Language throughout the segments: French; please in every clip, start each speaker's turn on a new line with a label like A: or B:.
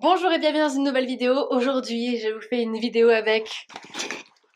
A: Bonjour et bienvenue dans une nouvelle vidéo. Aujourd'hui, je vous fais une vidéo avec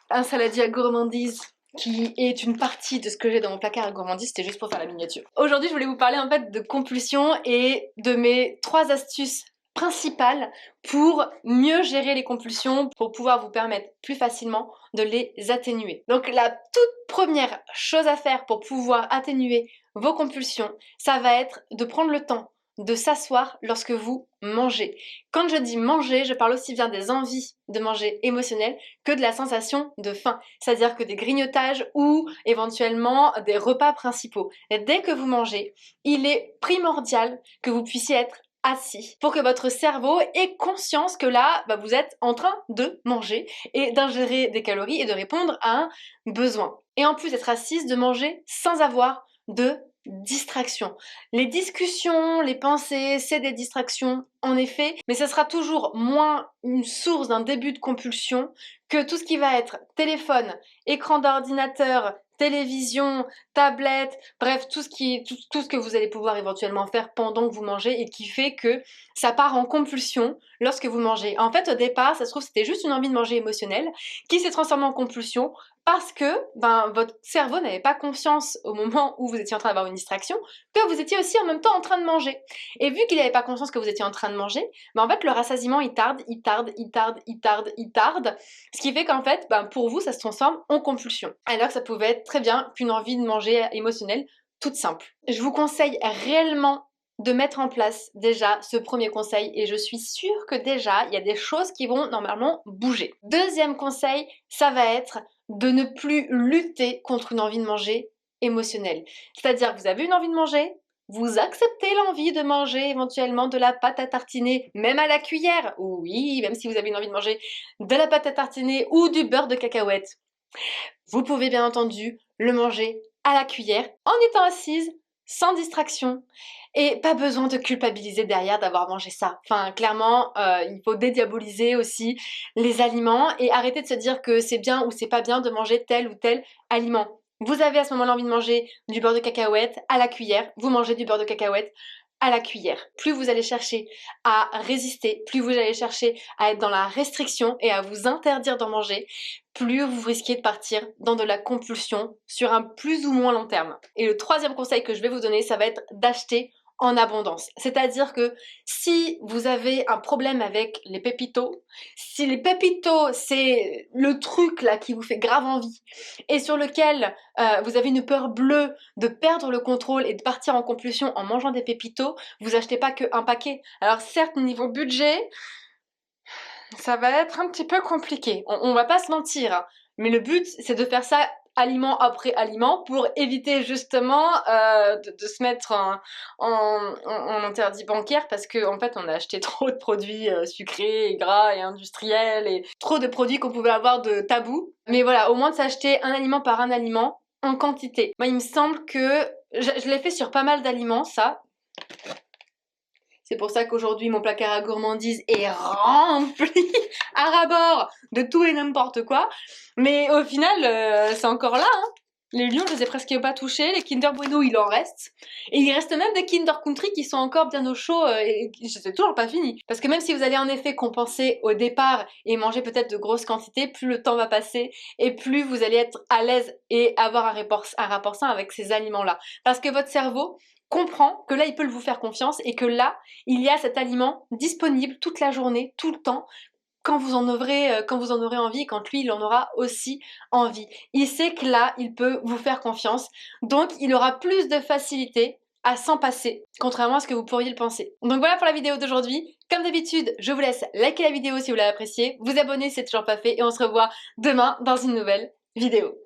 A: un saladier à gourmandise qui est une partie de ce que j'ai dans mon placard à gourmandise. C'était juste pour faire la miniature. Aujourd'hui, je voulais vous parler en fait de compulsion et de mes 3 astuces principales pour mieux gérer les compulsions, pour pouvoir vous permettre plus facilement de les atténuer. Donc la toute première chose à faire pour pouvoir atténuer vos compulsions, ça va être de prendre le temps de s'asseoir lorsque vous mangez. Quand je dis manger, je parle aussi bien des envies de manger émotionnelles que de la sensation de faim. C'est-à-dire que des grignotages ou éventuellement des repas principaux. Et dès que vous mangez, il est primordial que vous puissiez être assis pour que votre cerveau ait conscience que là, vous êtes en train de manger et d'ingérer des calories et de répondre à un besoin. Et en plus d'être assise, de manger sans avoir de distraction. Les discussions, les pensées, c'est des distractions, en effet, mais ce sera toujours moins une source d'un début de compulsion que tout ce qui va être téléphone, écran d'ordinateur, télévision, tablette, bref, tout ce que vous allez pouvoir éventuellement faire pendant que vous mangez et qui fait que ça part en compulsion lorsque vous mangez. En fait, au départ, ça se trouve, c'était juste une envie de manger émotionnelle qui s'est transformée en compulsion parce que votre cerveau n'avait pas conscience au moment où vous étiez en train d'avoir une distraction que vous étiez aussi en même temps en train de manger. Et vu qu'il n'avait pas conscience que vous étiez en train de manger, en fait le rassasiement il tarde, ce qui fait qu'en fait pour vous ça se transforme en compulsion. Alors que ça pouvait être très bien qu'une envie de manger émotionnelle toute simple. Je vous conseille réellement de mettre en place déjà ce premier conseil et je suis sûre que déjà il y a des choses qui vont normalement bouger. Deuxième conseil, ça va être de ne plus lutter contre une envie de manger émotionnelle. C'est-à-dire que vous avez une envie de manger, vous acceptez l'envie de manger éventuellement de la pâte à tartiner, même à la cuillère. Oui, même si vous avez une envie de manger de la pâte à tartiner ou du beurre de cacahuète. Vous pouvez bien entendu le manger à la cuillère en étant assise, sans distraction. Et pas besoin de culpabiliser derrière d'avoir mangé ça. Enfin, clairement, il faut dédiaboliser aussi les aliments et arrêter de se dire que c'est bien ou c'est pas bien de manger tel ou tel aliment. Vous avez à ce moment-là envie de manger du beurre de cacahuète à la cuillère, vous mangez du beurre de cacahuète à la cuillère. Plus vous allez chercher à résister, plus vous allez chercher à être dans la restriction et à vous interdire d'en manger, plus vous risquez de partir dans de la compulsion sur un plus ou moins long terme. Et le troisième conseil que je vais vous donner, ça va être d'acheter en abondance. C'est-à-dire que si vous avez un problème avec les pépitos, si les pépitos c'est le truc là qui vous fait grave envie et sur lequel vous avez une peur bleue de perdre le contrôle et de partir en compulsion en mangeant des pépitos, vous achetez pas qu'un paquet. Alors certes, niveau budget, ça va être un petit peu compliqué, on va pas se mentir, hein. Mais le but c'est de faire ça aliment après aliment pour éviter justement de se mettre en interdit bancaire parce qu'en fait on a acheté trop de produits sucrés et gras et industriels et trop de produits qu'on pouvait avoir de tabou. Mais voilà, au moins de s'acheter un aliment par un aliment en quantité. Moi il me semble que je l'ai fait sur pas mal d'aliments ça. C'est pour ça qu'aujourd'hui, mon placard à gourmandise est rempli à ras-bord de tout et n'importe quoi. Mais au final, c'est encore là, hein. Les lions, je les ai presque pas touchés. Les Kinder Bueno, il en reste. Et il reste même des Kinder Country qui sont encore bien au chaud et je sais toujours pas fini. Parce que même si vous allez en effet compenser au départ et manger peut-être de grosses quantités, plus le temps va passer et plus vous allez être à l'aise et avoir un rapport sain avec ces aliments-là. Parce que votre cerveau comprend que là, il peut vous faire confiance et que là, il y a cet aliment disponible toute la journée, tout le temps, quand vous en aurez envie, quand lui, il en aura aussi envie. Il sait que là, il peut vous faire confiance, donc il aura plus de facilité à s'en passer, contrairement à ce que vous pourriez le penser. Donc voilà pour la vidéo d'aujourd'hui. Comme d'habitude, je vous laisse liker la vidéo si vous l'avez appréciée, vous abonner si c'est toujours pas fait, et on se revoit demain dans une nouvelle vidéo.